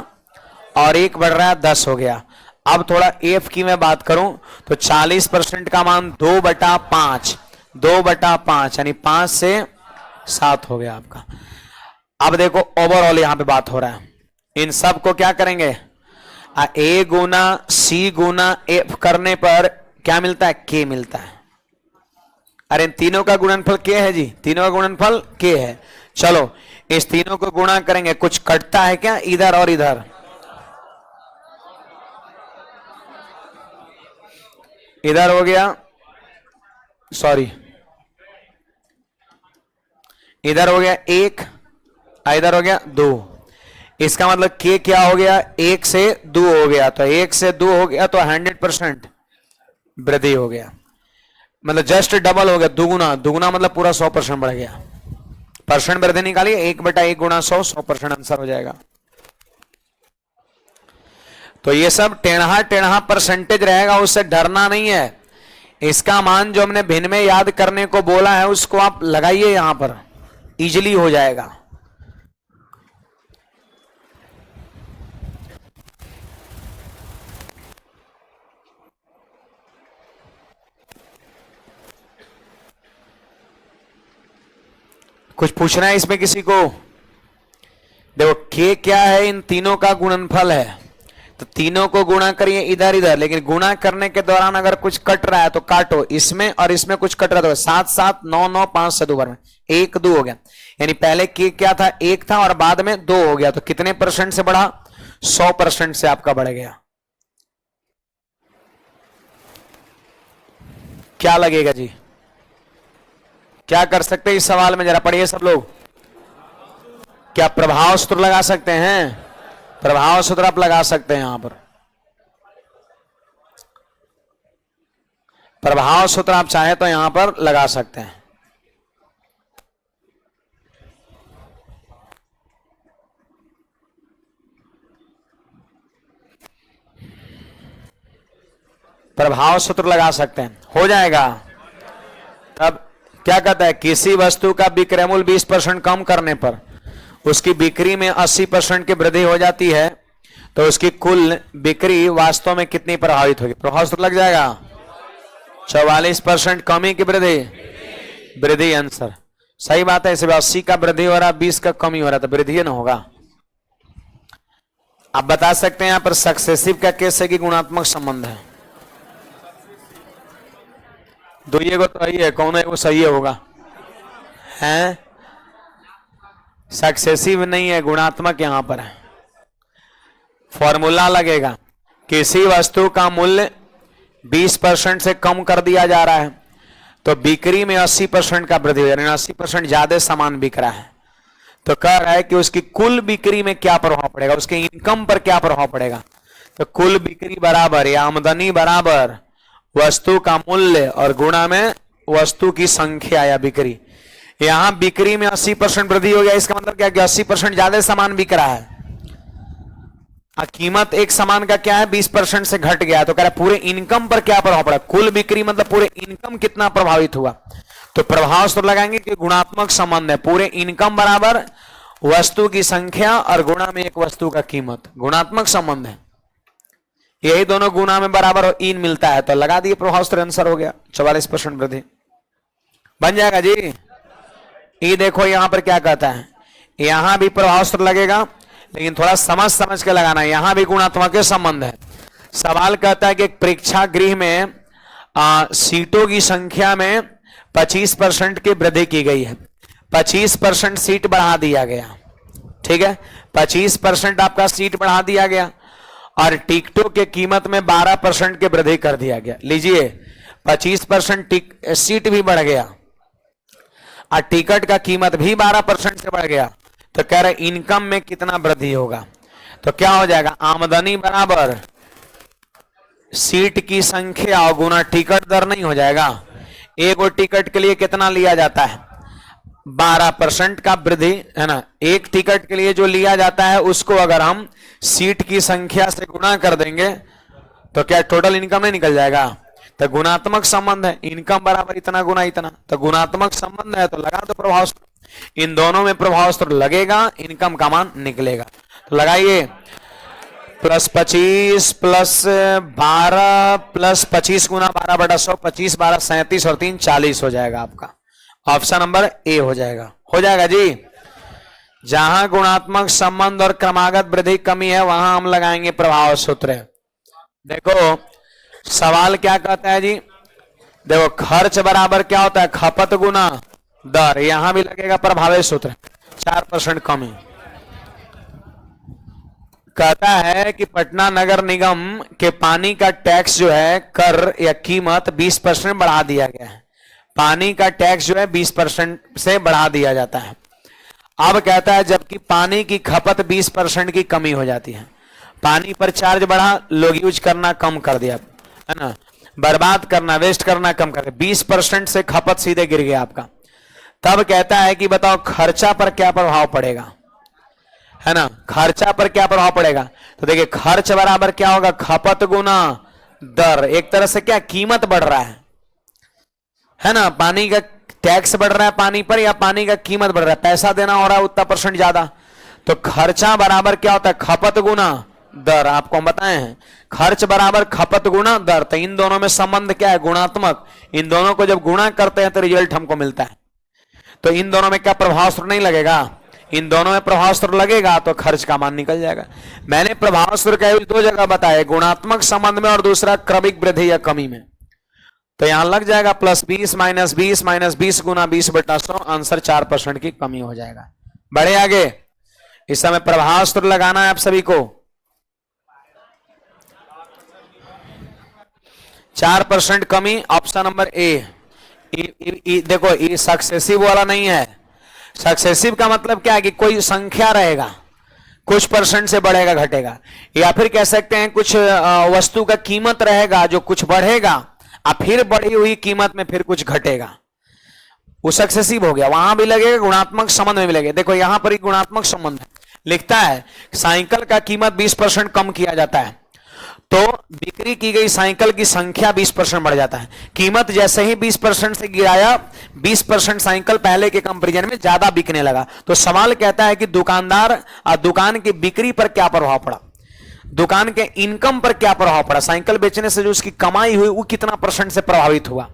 और 1 बढ़ रहा है 10 हो गया। अब थोड़ा F की मैं बात करूं तो 40% का मान 2/5, 2/5 यानी 5 से 7 हो गया आपका। अब देखो ओवरऑल यहां पे बात हो रहा है, इन सब को क्या करेंगे? A Guna C Guna F करने पर क्या मिलता है? K मिलता है। अरे इन तीनों का गुणनफल K है जी, तीनों का गुणनफल K है। चलो इस तीनों को गुणा करेंगे, कुछ कटता है क्या इधर और इधर? इधर हो गया, सॉरी इधर हो गया 1, इधर हो गया 2। इसका मतलब K क्या हो गया? 1 से 2 हो गया, तो 1 से 2 हो गया तो 100% वृद्धि हो गया, मतलब जस्ट डबल हो गया, दुगुना। दुगुना मतलब पूरा 100% बढ़ गया। परसेंट वृद्धि निकालिए, 1/1 गुणा 100, 100% आंसर हो जाएगा। तो ये सब टेढ़ा टेढ़ा परसेंटेज रहेगा, उससे डरना नहीं है। इसका मान जो हमने भिन्न में याद करने को बोला है उसको आप लगाइए, यहां पर इजीली हो जाएगा। कुछ पूछना है इसमें किसी को? देखो K क्या है? इन तीनों का गुणनफल है, तो तीनों को गुणा करिए इधर इधर, लेकिन गुणा करने के दौरान अगर कुछ कट रहा है तो काटो, इसमें और इसमें कुछ कट रहा है तो 7 7 9 9 5 से 2 बार में 1 2 हो गया, यानी पहले K क्या था? 1 था और बाद में 2 हो गया, तो कितने परसेंट से बढ़ा? 100% से आपका बढ़ गया। क्या लगेगा जी? क्या कर सकते हैं इस सवाल में? जरा पढ़िए सब लोग। क्या प्रभाव सूत्र लगा सकते हैं? प्रभाव सूत्र आप लगा सकते हैं, यहां पर प्रभाव सूत्र आप चाहे तो यहां पर लगा सकते हैं। प्रभाव सूत्र लगा सकते हैं, हो जाएगा। तब क्या कहता है, किसी वस्तु का विक्रय मूल्य 20% कम करने पर उसकी बिक्री में 80% की वृद्धि हो जाती है, तो उसकी कुल बिक्री वास्तव में कितनी प्रभावित होगी? प्रभाव सूत्र लग जाएगा 44% कमी की वृद्धि, वृद्धि आंसर सही बात है। इसे 80 का वृद्धि हो रहा है, 20 का कमी हो रहा है, तो वृद्धि ना होगा। आप बता सकते हैं यहां पर सक्सेसिव का केस है कि गुणात्मक संबंध है? दो ये को तो सही है, कौन है वो सही होगा? हैं सक्सेसिव नहीं है, गुणात्मक यहां पर है। फॉर्मूला लगेगा, किसी वस्तु का मूल्य 20% से कम कर दिया जा रहा है तो बिक्री में 80% का वृद्धि हो, यानी 80% ज्यादा सामान बिक रहा है, तो कह रहा है कि उसकी कुल बिक्री में क्या प्रभाव पड़ेगा, उसके इनकम पर क्या प्रभाव पड़ेगा। तो कुल बिक्री बराबर या आमदनी बराबर वस्तु का मूल्य और गुणा में वस्तु की संख्या या बिक्री। यहां बिक्री में 80% वृद्धि हो गया, इसका मतलब क्या कि 80% ज्यादा सामान बिक रहा है। कीमत एक सामान का क्या है 20% से घट गया, तो कह रहा है पूरे इनकम पर क्या प्रभाव पड़ा। कुल बिक्री मतलब पूरे इनकम कितना प्रभावित हुआ, तो प्रभाव सूत्र लगाएंगे कि गुणात्मक संबंध है, पूरे इनकम बराबर वस्तु की संख्या और गुणा में एक वस्तु का कीमत, गुणात्मक संबंध है। यही दोनों गुणा में बराबर इन मिलता है, तो लगा दिए प्रभाव सूत्र, आंसर हो गया 44% वृद्धि बन जाएगा जी। ये देखो यहां पर क्या कहता है, यहां भी प्रभाव सूत्र लगेगा, लेकिन थोड़ा समझ के लगाना है, यहां भी गुणात्मक के संबंध है। सवाल कहता है कि एक प्रेक्षागृह में सीटों की संख्या में 25% की वृद्धि की गई है, 25% सीट बढ़ा दिया गया, ठीक है, 25% आपका सीट बढ़ा दिया गया और टिकटों के कीमत में 12% की वृद्धि कर दिया गया। लीजिए 25% सीट भी बढ़ गया और टिकट का कीमत भी 12% से बढ़ गया, तो कह रहे इनकम में कितना वृद्धि होगा। तो क्या हो जाएगा, आमदनी बराबर सीट की संख्या और गुना टिकट दर नहीं हो जाएगा। एक और टिकट के लिए कितना लिया जाता है 12% का वृद्धि है ना, एक टिकट के लिए जो लिया जाता है उसको अगर हम सीट की संख्या से गुणा कर देंगे तो क्या टोटल इनकम नहीं निकल जाएगा। तो गुणात्मक संबंध है, इनकम बराबर इतना गुना इतना, तो गुणात्मक संबंध है, तो लगा दो प्रभाव सूत्र, इन दोनों में प्रभाव सूत्र लगेगा, इनकम का मान निकलेगा। तो लगाइए +25 +12 +25 गुना 12/100, 25 12 37 और 3 40 हो जाएगा आपका। ऑप्शन नंबर ए हो जाएगा जी। जहां गुणात्मक संबंध और क्रमागत वृद्धि कमी है वहां हम लगाएंगे प्रभाव सूत्र। देखो सवाल क्या कहता है जी, देखो खर्च बराबर क्या होता है खपत गुना दर, यहां भी लगेगा प्रभावी सूत्र 4% कमी। कहता है कि पटना नगर निगम के पानी का टैक्स जो है कर या कीमत 20% बढ़ा दिया गया है, पानी का टैक्स जो है 20% से बढ़ा दिया जाता है। अब कहता है जबकि पानी की खपत 20% की कमी हो जाती है, पानी पर चार्ज बढ़ा, लोग यूज करना कम कर दिया है ना, बर्बाद करना वेस्ट करना कम कर दिया, 20% से खपत सीधे गिर गया आपका। तब कहता है कि बताओ खर्चा पर क्या प्रभाव पड़ेगा, है ना, खर्चा पर क्या प्रभाव पड़ेगा। तो देखिए खर्च बराबर क्या होगा खपत गुना दर, एक तरह से क्या कीमत बढ़ रहा है ना, पानी का टैक्स बढ़ रहा है पानी पर या पानी का कीमत बढ़ रहा है, पैसा देना हो रहा है उतना % ज्यादा, तो खर्चा बराबर क्या होता है खपत गुना दर। आपको हम बताए हैं खर्च बराबर खपत गुना दर, तो इन दोनों में संबंध क्या है गुणात्मक, इन दोनों को जब गुणा करते हैं तो रिजल्ट हमको मिलता है। तो इन दोनों में क्या प्रभाव सूत्र नहीं लगेगा, इन दोनों में प्रभाव सूत्र लगेगा तो खर्च का मान निकल जाएगा। मैंने प्रभाव सूत्र का दो जगह बताया, गुणात्मक संबंध में और दूसरा क्रमिक वृद्धि या कमी में। तो यहां लग जाएगा +20 -20 -20 गुना 20/100, आंसर 4% की कमी हो जाएगा। बढ़े आगे, इस समय प्रभाव सूत्र लगाना है आप सभी को। 4% कमी, ऑप्शन नंबर ए। देखो ये सक्सेसिव वाला नहीं है, सक्सेसिव का मतलब क्या है कि कोई संख्या रहेगा, कुछ % से बढ़ेगा घटेगा, या फिर कह सकते हैं कुछ वस्तु का कीमत रहेगा जो कुछ बढ़ेगा और फिर बढ़ी हुई कीमत में फिर कुछ घटेगा, वो सक्सेसिव हो गया। वहां भी लगेगा, गुणात्मक संबंध में भी लगेगा। देखो यहां पर एक गुणात्मक संबंध है, लिखता है साइकिल का कीमत 20% कम किया जाता है, तो बिक्री की गई साइकिल की संख्या 20% बढ़ जाता है। कीमत जैसे ही 20% से गिराया, 20% साइकिल पहले के कंपैरिजन में ज्यादा बिकने लगा। तो सवाल कहता है कि दुकानदार और दुकान की बिक्री पर क्या प्रभाव पड़ा, दुकान के इनकम पर क्या प्रभाव पड़ा, साइकिल बेचने से जो उसकी कमाई हुई वो कितना % से प्रभावित हुआ।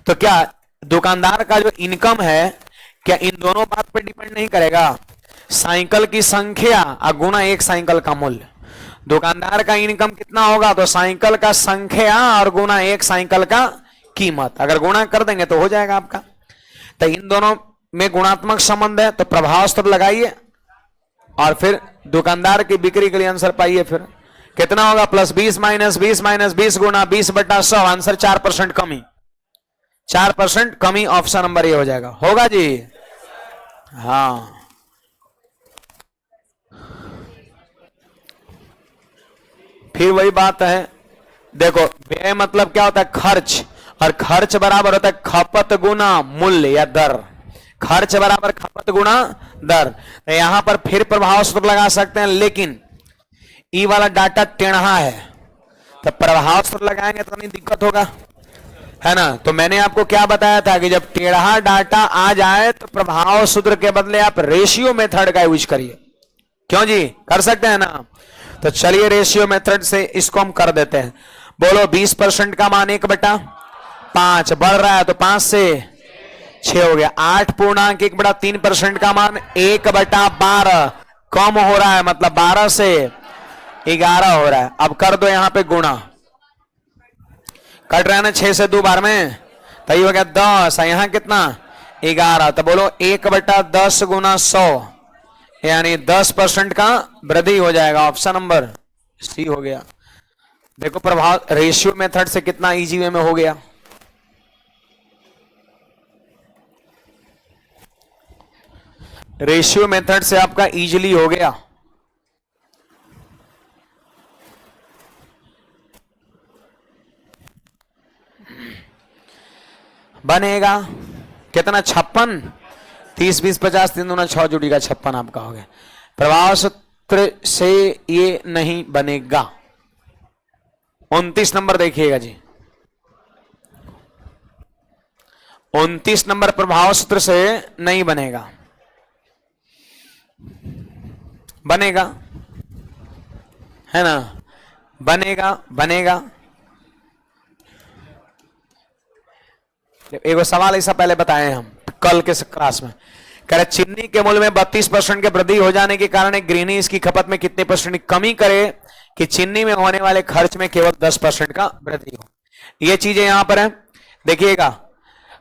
तो क्या दुकानदार का जो इनकम है, क्या इन दोनों बात पर डिपेंड नहीं करेगा, साइकिल की संख्या और गुना एक साइकिल का मूल्य। दुकानदार का इनकम कितना होगा तो साइकिल का संख्या और गुना एक साइकिल का कीमत, अगर गुणा कर देंगे तो हो जाएगा आपका। तो इन दोनों में गुणात्मक संबंध है, तो प्रभाव सूत्र लगाइए और फिर दुकानदार की बिक्री के लिए आंसर पाइए। फिर कितना होगा, +20 - 20 - 20 गुना 20/100, आंसर 4% कमी, 4% कमी, ऑप्शन नंबर ये हो जाएगा। होगा जी, हाँ। फिर वही बात है, देखो व्यय मतलब क्या होता है, खर्च, और खर्च बराबर होता है खपत गुना मूल्य या दर। खर्च बराबर खपत गुना दर। तो यहां पर फिर प्रभाव सूत्र लगा सकते हैं, लेकिन ई वाला डाटा टेढ़ा है, तो प्रभाव सूत्र लगाएंगे तो नहीं दिक्कत होगा, है ना। तो मैंने आपको क्या बताया था कि जब टेढ़ा डाटा आ जाए तो प्रभाव सूत्र के बदले आप रेशियो मेथड का यूज करिए। क्यों जी, कर सकते हैं ना। तो चलिए रेशियो मेथड से इसको हम कर देते हैं। बोलो 20% का मान 1/5 बढ़ रहा है तो 5 से 6 हो गया। 8.1/3% का मान 1/12 कम हो रहा है, मतलब 12 से 11 हो रहा है। अब कर दो यहां पे गुणा, कट रहा है ना 6 से 2 बार में, तो ये हो गया 10, यहां कितना 11। तो बोलो 1/10 गुना 100, यानी 10% का वृद्धि हो जाएगा। ऑप्शन नंबर सी हो गया। देखो प्रभाव रेशियो मेथड से कितना इजी वे में हो गया। रेशियो मेथड से आपका इजीली हो गया। बनेगा कितना, 56, 30 20 50 3 दूना 6 जुड़ी का 56 आपका हो गया। प्रभाव सूत्र से ये नहीं बनेगा। 29 नंबर देखिएगा जी, 29 नंबर प्रभाव सूत्र से नहीं बनेगा, बनेगा है ना, बनेगा बनेगा। एक सवाल ऐसा पहले बताए हम कल के क्लास में, कह रहे चीनी के मूल्य में 32% की वृद्धि हो जाने के कारण गृहिणी इसकी खपत में कितने % की कमी करे कि चीनी में होने वाले खर्च में केवल 10% का वृद्धि हो। ये चीजें यहां पर है, देखिएगा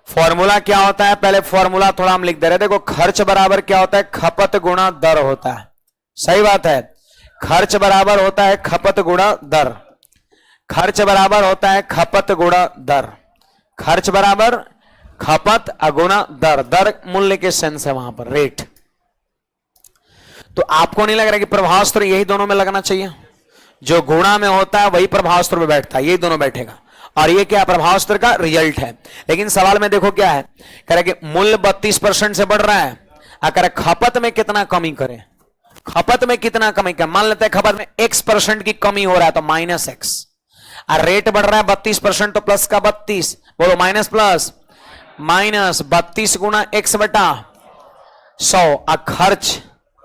फॉर्मूला क्या होता है, पहले फॉर्मूला थोड़ा हम लिख दे रहे। देखो खर्च बराबर क्या होता है, खपत गुणा दर होता है। सही बात है, खर्च बराबर होता है खपत गुणा दर, खर्च बराबर होता है खपत गुणा दर, खर्च बराबर खपत अगुणा दर, दर मूल्य के सेंस है वहां पर, रेट। तो आपको नहीं लग रहा कि प्रभाव सूत्र यही दोनों में लगना चाहिए, जो गुणा में होता है वही प्रभाव सूत्र में बैठता है, यही दोनों बैठेगा, और ये क्या प्रभाव सूत्र का रिजल्ट है। लेकिन सवाल में देखो क्या है, कह रहे कि मूल्य 32% से बढ़ रहा है, अगर खपत में कितना कमी करें, खपत में कितना कमी करें, मान लेते हैं खपत में X% की कमी हो रहा है तो -X, और रेट बढ़ रहा है 32% तो प्लस का 32, बोलो माइनस प्लस माइनस 32 गुना X/100। और खर्च,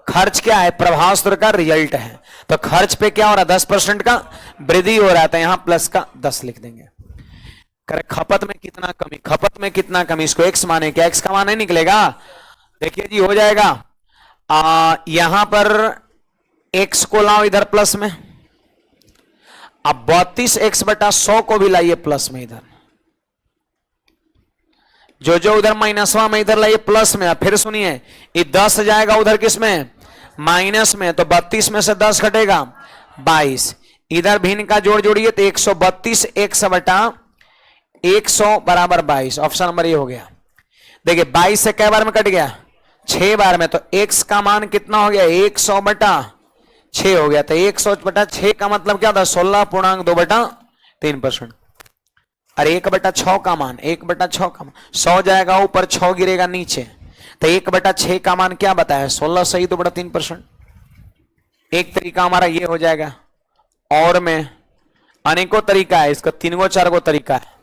खर्च क्या है, प्रभाव सूत्र का रिजल्ट है, तो खर्च पे क्या हो रहा है 10% का वृद्धि हो रहा है, तो यहां प्लस का 10 लिख देंगे। करे खपत में कितना कमी, खपत में कितना कमी, इसको X माने, क्या X का मान नहीं निकलेगा, देखिए जी हो जाएगा। यहां पर X को लाओ इधर प्लस में, अब 32X/100 को भी लाइए प्लस में इधर, जो जो उधर माइनसवा में इधर लाइए प्लस में। फिर सुनिए ये 10 जाएगा उधर किस में, माइनस में, तो 32 में से 10 घटेगा 22, इधर भिन्न का जोड़ जोड़िए तो 132X/100 बराबर 22। ऑप्शन नंबर ये हो गया। देखिए 22 से कै बार में कट गया, 6 बार में, तो X का मान कितना हो गया 100/6 हो गया, तो 100/6 का मतलब क्या था 16.2/3%। और 1/6 का मान, 1/6 का मान 100 जाएगा ऊपर, 6 गिरेगा नीचे, तो 1/6 का मान क्या बताया 16 सही 2/3%। एक तरीका हमारा ये हो जाएगा, और में अनेकों तरीका है इसका, 3 गो 4 गो तरीका है।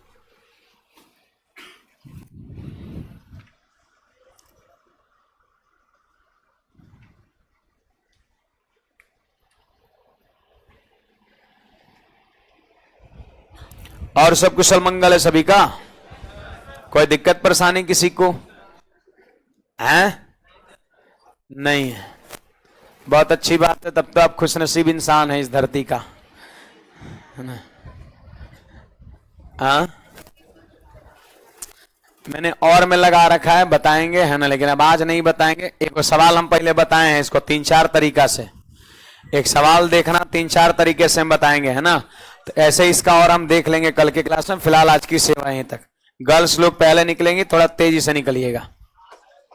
और सब कुशल मंगल है सभी का? कोई दिक्कत परेशानी किसी को है? नहीं है, बहुत अच्छी बात है। तब तो आप खुशनसीब इंसान है इस धरती का, है ना? हाँ, मैंने और में लगा रखा है, बताएंगे है ना, लेकिन अब आज नहीं बताएंगे। एक सवाल हम पहले बताए हैं इसको 3-4 तरीका से। एक सवाल देखना 3-4 तरीके से हम बताएंगे, है ना? तो ऐसे इसका और हम देख लेंगे कल के क्लास में। फिलहाल आज की सेवा यहीं तक। गर्ल्स लोग पहले निकलेंगे, थोड़ा तेजी से निकलिएगा।